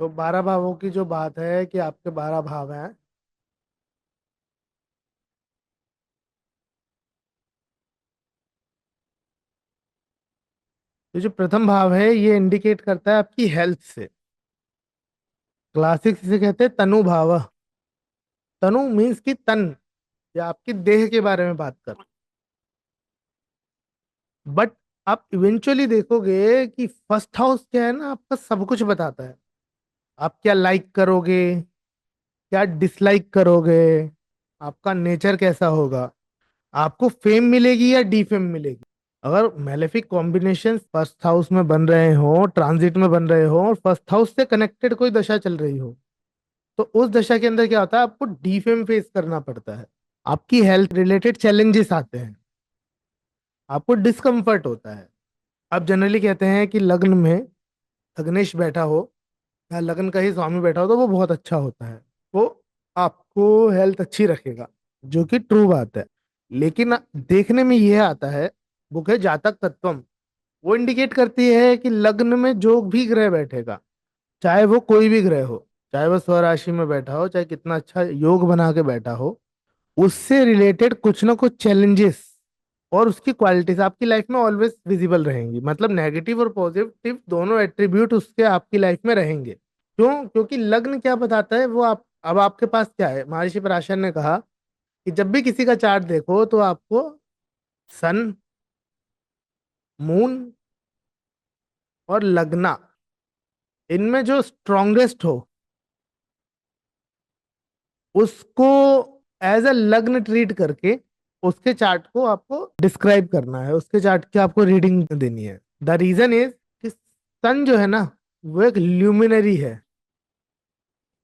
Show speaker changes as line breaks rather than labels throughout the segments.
तो 12 भावों की जो बात है कि आपके 12 भाव हैं। तो जो प्रथम भाव है ये इंडिकेट करता है आपकी हेल्थ से। क्लासिक इसे कहते हैं तनु भाव। तनु मीन्स की तन, या आपकी देह के बारे में बात कर। बट आप इवेंचुअली देखोगे कि फर्स्ट हाउस क्या है ना, आपका सब कुछ बताता है। आप क्या लाइक करोगे, क्या डिसलाइक करोगे, आपका नेचर कैसा होगा, आपको फेम मिलेगी या डीफेम मिलेगी। अगर मेलेफिक कॉम्बिनेशन फर्स्ट हाउस में बन रहे हो, ट्रांजिट में बन रहे हो, और फर्स्ट हाउस से कनेक्टेड कोई दशा चल रही हो, तो उस दशा के अंदर क्या होता है, आपको डीफेम फेस करना पड़ता है। आपकी हेल्थ रिलेटेड चैलेंजेस आते हैं, आपको डिस्कम्फर्ट होता है। आप जनरली कहते हैं कि लग्न में लग्नेश बैठा हो या लग्न का ही स्वामी बैठा हो तो वो बहुत अच्छा होता है, वो आपको हेल्थ अच्छी रखेगा, जो कि ट्रू बात है। लेकिन देखने में यह आता है, बुक है जातक तत्वम, वो इंडिकेट करती है कि लग्न में जो भी ग्रह बैठेगा, चाहे वो कोई भी ग्रह हो, चाहे वो स्वराशि में बैठा हो, चाहे कितना अच्छा योग बना के बैठा हो, उससे रिलेटेड कुछ ना कुछ चैलेंजेस और उसकी क्वालिटीज आपकी लाइफ में ऑलवेज विजिबल रहेंगी। मतलब नेगेटिव और पॉजिटिव दोनों एट्रीब्यूट उसके आपकी लाइफ में रहेंगे। क्यों? क्योंकि लग्न क्या बताता है वो आप, अब आपके पास क्या है, महर्षि पराशर ने कहा कि जब भी किसी का चार्ट देखो तो आपको सन, मून और लग्ना, इनमें जो स्ट्रॉन्गेस्ट हो उसको एज अ लग्न ट्रीट करके उसके चार्ट को आपको डिस्क्राइब करना है, उसके चार्ट की आपको रीडिंग देनी है। द रीजन इज कि सन जो है ना, वो एक ल्यूमिनरी है,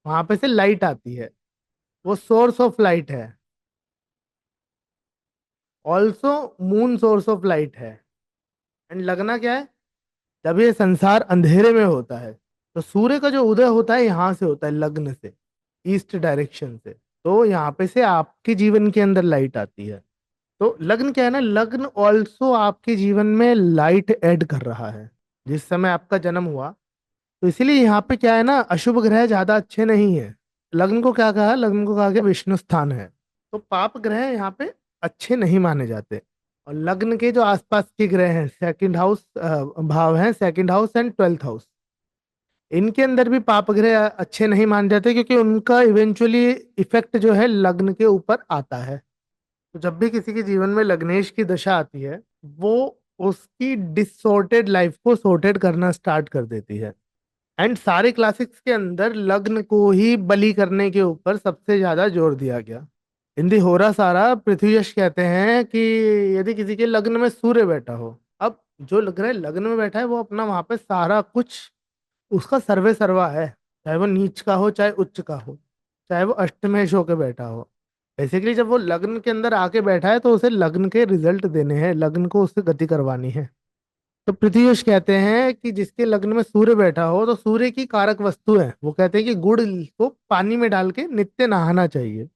वहां पे से लाइट आती है, वो सोर्स ऑफ लाइट है। Also moon source of light है। एंड लगना क्या है, जब ये संसार अंधेरे में होता है तो सूर्य का जो उदय होता है यहाँ से होता है, लग्न से, ईस्ट डायरेक्शन से। तो यहाँ पे से आपके जीवन के अंदर लाइट आती है। तो लग्न क्या है ना, लग्न ऑल्सो आपके जीवन में लाइट ऐड कर रहा है जिस समय आपका जन्म हुआ। तो इसीलिए यहाँ पे क्या है ना, अशुभ ग्रह ज्यादा अच्छे नहीं है। लग्न को क्या कहा, लग्न को कहा गया विष्णु स्थान है। तो पाप ग्रह यहाँ पे अच्छे नहीं माने जाते। और लग्न के जो आसपास के ग्रह हैं, सेकंड हाउस भाव हैं, second house and twelfth house, इनके अंदर भी पाप ग्रह अच्छे नहीं माने जाते, क्योंकि उनका इवेंचुअली इफेक्ट जो है लग्न के ऊपर आता है। तो जब भी किसी के जीवन में लग्नेश की दशा आती है, वो उसकी डिसऑर्डेड लाइफ को सॉर्टेड करना स्टार्ट कर देती है। एंड सारे क्लासिक्स के अंदर लग्न को ही बलि करने के ऊपर सबसे ज्यादा जोर दिया गया। हिंदी होरा सारा पृथ्वीयश कहते हैं कि यदि किसी के लग्न में सूर्य बैठा हो, अब जो लग रहा है लग्न में बैठा है वो अपना वहां पे सारा कुछ उसका सर्वे सर्वा है, चाहे वो नीच का हो चाहे उच्च का हो, चाहे वो अष्टमेश होके बैठा हो। बेसिकली जब वो लग्न के अंदर आके बैठा है तो उसे लग्न के रिजल्ट देने हैं, लग्न को उससे गति करवानी है। तो पृथ्वीश कहते हैं कि जिसके लग्न में सूर्य बैठा हो तो सूर्य की कारक वस्तु है, वो कहते हैं कि गुड़ को पानी में डाल के नित्य नहाना चाहिए।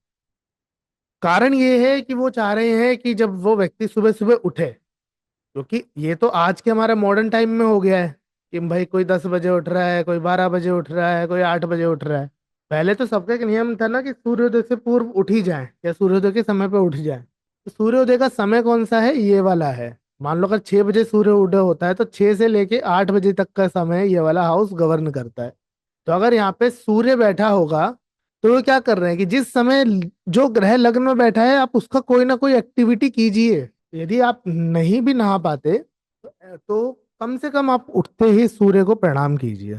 कारण ये है कि वो चाह रहे हैं कि जब वो व्यक्ति सुबह सुबह उठे, क्योंकि ये तो आज के हमारे मॉडर्न टाइम में हो गया है कि भाई कोई 10 बजे उठ रहा है, कोई 12 बजे उठ रहा है, कोई 8 बजे उठ रहा है। पहले तो सबका एक नियम था ना कि सूर्योदय से पूर्व उठ ही जाए या सूर्योदय के समय पे उठ जाए। तो सूर्योदय का समय कौन सा है, ये वाला है। मान लो अगर 6 बजे सूर्य उदय होता है तो 6 से लेके 8 बजे तक का समय ये वाला हाउस गवर्न करता है। तो अगर यहाँ पे सूर्य बैठा होगा तो वो क्या कर रहे हैं कि जिस समय जो ग्रह लग्न में बैठा है आप उसका कोई ना कोई एक्टिविटी कीजिए। यदि आप नहीं भी नहा पाते तो कम से कम आप उठते ही सूर्य को प्रणाम कीजिए।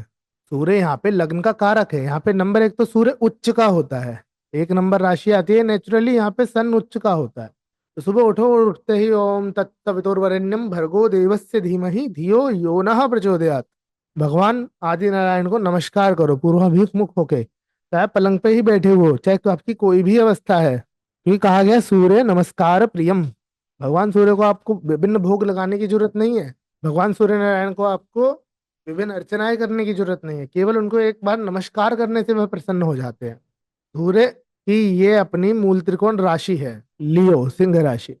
सूर्य यहाँ पे लग्न का कारक है। यहाँ पे नंबर एक तो सूर्य उच्च का होता है, 1 नंबर राशि आती है नेचुरली, यहाँ पे सन उच्च का होता है। तो सुबह उठो और उठते ही ओम तत्सवितुर्वरेण्यम भर्गो देवस्य धीमहि धियो यो नः प्रचोदयात्, भगवान आदि नारायण को नमस्कार करो पूर्वाभिमुख मुख होके, चाहे पलंग पे ही बैठे हो, चाहे तो आपकी कोई भी अवस्था है। क्योंकि कहा गया सूर्य नमस्कार प्रियम। भगवान सूर्य को आपको विभिन्न भोग लगाने की जरूरत नहीं है। भगवान सूर्य नारायण को आपको विभिन्न अर्चनाएं करने की जरूरत नहीं है, केवल उनको एक बार नमस्कार करने से वह प्रसन्न हो जाते हैं। सूर्य की ये अपनी मूल त्रिकोण राशि है, लियो सिंह राशि।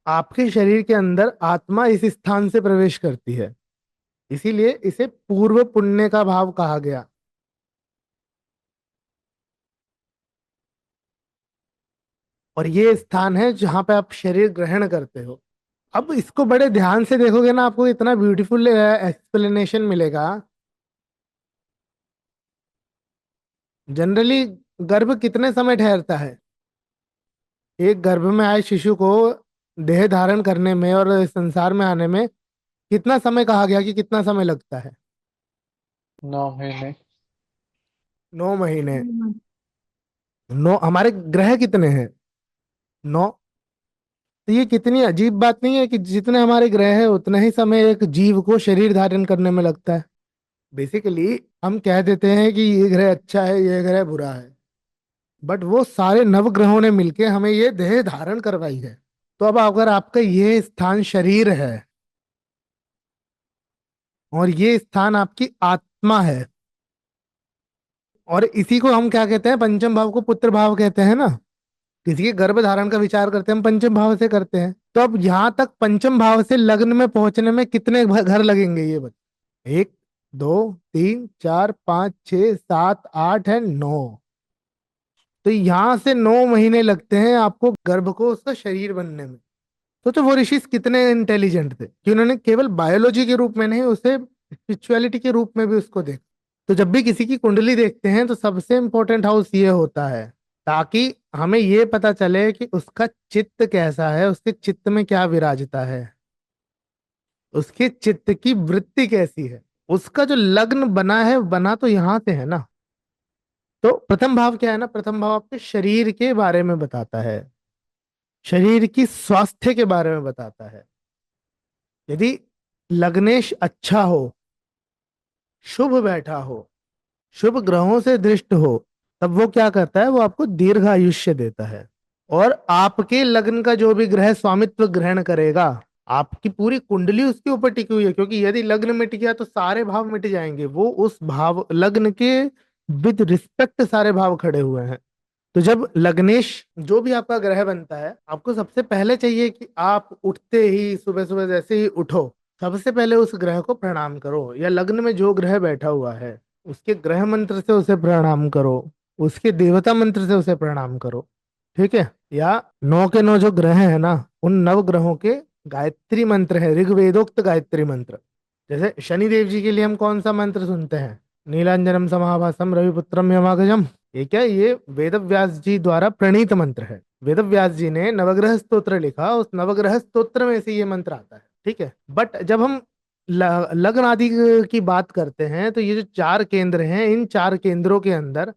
आपके शरीर के अंदर आत्मा इस स्थान से प्रवेश करती है, इसीलिए इसे पूर्व पुण्य का भाव कहा गया। और ये स्थान है जहाँ पे आप शरीर ग्रहण करते हो। अब इसको बड़े ध्यान से देखोगे ना, आपको इतना ब्यूटीफुल एक्सप्लेनेशन मिलेगा। जनरली गर्भ कितने समय ठहरता है? एक गर्भ में आए शिशु को देह धारण करने में और संसार में आने में कितना समय कहा गया कि कितना समय लगता है?
9 महीने।
9 महीने। नौ, हमारे ग्रह कितने हैं? 9। तो ये कितनी अजीब बात नहीं है कि जितने हमारे ग्रह है उतना ही समय एक जीव को शरीर धारण करने में लगता है। बेसिकली हम कह देते हैं कि ये ग्रह अच्छा है, ये ग्रह बुरा है, बट वो सारे नवग्रहों ने मिलके हमें ये देह धारण करवाई है। तो अब अगर आपका ये स्थान शरीर है और ये स्थान आपकी आत्मा है, और इसी को हम क्या कहते हैं, पंचम भाव को पुत्र भाव कहते हैं ना। किसी के गर्भ धारण का विचार करते हैं हम पंचम भाव से करते हैं। तो अब यहां तक पंचम भाव से लग्न में पहुंचने में कितने घर लगेंगे ये बताओ? एक, दो, तीन, चार, पाँच, छः, सात, आठ है, 9। तो यहां से 9 महीने लगते हैं आपको गर्भ को उसका शरीर बनने में। सोचो वो ऋषि कितने इंटेलिजेंट थे कि उन्होंने केवल बायोलॉजी के रूप में नहीं, उसे स्पिरिचुअलिटी के रूप में भी उसको देखा। तो जब भी किसी की कुंडली देखते हैं तो सबसे इंपॉर्टेंट हाउस ये होता है, ताकि हमें ये पता चले कि उसका चित्त कैसा है, उसके चित्त में क्या विराजता है, उसके चित्त की वृत्ति कैसी है। उसका जो लग्न बना है, बना तो यहां से है ना। तो प्रथम भाव क्या है ना, प्रथम भाव आपके शरीर के बारे में बताता है, शरीर की स्वास्थ्य के बारे में बताता है। यदि लग्नेश अच्छा हो, शुभ बैठा हो, शुभ ग्रहों से दृष्ट हो, तब वो क्या करता है, वो आपको दीर्घ आयुष्य देता है। और आपके लग्न का जो भी ग्रह स्वामित्व ग्रहण करेगा, आपकी पूरी कुंडली उसके ऊपर टिकी हुई है, क्योंकि यदि लग्न मिट गया तो सारे भाव मिट जाएंगे। वो उस भाव लग्न के विद रिस्पेक्ट सारे भाव खड़े हुए हैं। तो जब लग्नेश जो भी आपका ग्रह बनता है, आपको सबसे पहले चाहिए कि आप उठते ही सुबह सुबह जैसे ही उठो, सबसे पहले उस ग्रह को प्रणाम करो, या लग्न में जो ग्रह बैठा हुआ है उसके ग्रह मंत्र से उसे प्रणाम करो, उसके देवता मंत्र से उसे प्रणाम करो। ठीक है? या 9 के 9 जो ग्रह है ना, उन नव ग्रहों के गायत्री मंत्र है, ऋग्वेदोक्त गायत्री मंत्र। जैसे शनि देव जी के लिए हम कौन सा मंत्र सुनते हैं? नीलांजनम समाभासम रविपुत्रम यमागजम। ये क्या, ये वेद व्यास जी द्वारा प्रणीत मंत्र है। वेद व्यास जी ने नवग्रह स्तोत्र लिखा, उस नवग्रह स्तोत्र में से ये मंत्र आता है। ठीक है? बट जब हम लग्न आदि की बात करते हैं, तो ये जो 4 केंद्र हैं, इन 4 केंद्रों के अंदर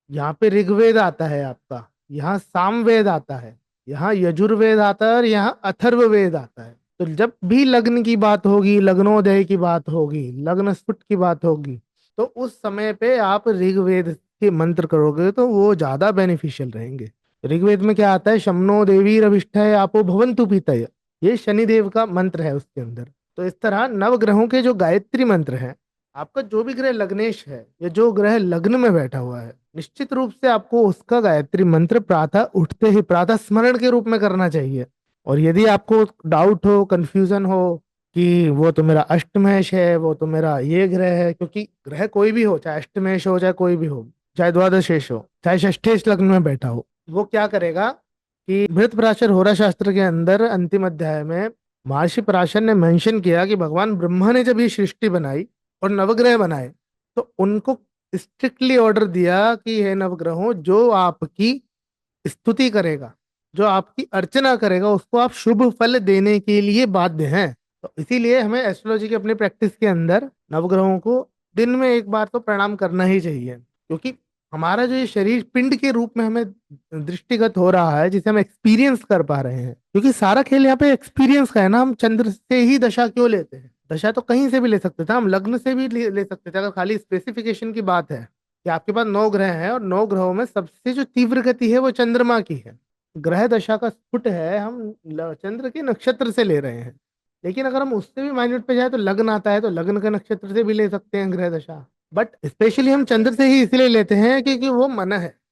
यहाँ पे ऋग्वेद आता है आपका, यहाँ सामवेद आता है, यहाँ यजुर्वेद आता है, और यहाँ अथर्ववेद आता है। तो जब भी लग्न की बात होगी, लग्नोदय की बात होगी, लग्न स्फुट की बात होगी, तो उस समय पे आप ऋग्वेद के मंत्र करोगे तो वो ज्यादा बेनिफिशियल रहेंगे। ऋग्वेद में क्या आता है? शमनो देवी रविष्ठय आपो भवन्तु पीतय। ये शनिदेव का मंत्र है उसके अंदर। तो इस तरह नवग्रहों के जो गायत्री मंत्र हैं, आपका जो भी ग्रह लग्नेश है या जो ग्रह लग्न में बैठा हुआ है, निश्चित रूप से आपको उसका गायत्री मंत्र प्रातः उठते ही प्रातः स्मरण के रूप में करना चाहिए। और यदि आपको डाउट हो, कंफ्यूजन हो कि वो तो मेरा अष्टमेश है, वो तो मेरा ये ग्रह है, क्योंकि ग्रह कोई भी हो, चाहे अष्टमेश हो, चाहे कोई भी हो, चाहे द्वादशेश हो, चाहे षष्ठेश लग्न में बैठा हो, वो क्या करेगा कि भृत पराशर होरा शास्त्र के अंदर अंतिम अध्याय में महर्षि पराशर ने मेंशन किया कि भगवान ब्रह्मा ने जब ये सृष्टि बनाई और नवग्रह बनाए, तो उनको स्ट्रिक्टली ऑर्डर दिया कि हे नवग्रहों, जो आपकी स्तुति करेगा, जो आपकी अर्चना करेगा, उसको आप शुभ फल देने के लिए बाध्य हैं। तो इसीलिए हमें एस्ट्रोलॉजी की अपनी प्रैक्टिस के अंदर नवग्रहों को दिन में एक बार तो प्रणाम करना ही चाहिए, क्योंकि हमारा जो ये शरीर पिंड के रूप में हमें दृष्टिगत हो रहा है, जिसे हम एक्सपीरियंस कर पा रहे हैं, क्योंकि सारा खेल यहाँ पे एक्सपीरियंस का है ना। हम चंद्र से ही दशा क्यों लेते हैं? दशा तो कहीं से भी ले सकते थे, हम लग्न से भी ले सकते थे, अगर खाली स्पेसिफिकेशन की बात है कि आपके पास 9 ग्रह हैं और 9 ग्रहों में सबसे जो तीव्र गति है वो चंद्रमा की है। ग्रह दशा का स्फुट है, हम चंद्र के नक्षत्र से ले रहे हैं। लेकिन अगर हम उससे भी माइन्यूट पे जाए तो लग्न आता है, तो लग्न के नक्षत्र से भी ले सकते हैं ग्रह दशा। बट स्पेशली हम चंद्र से ही इसलिए लेते हैं क्योंकि वो मन है।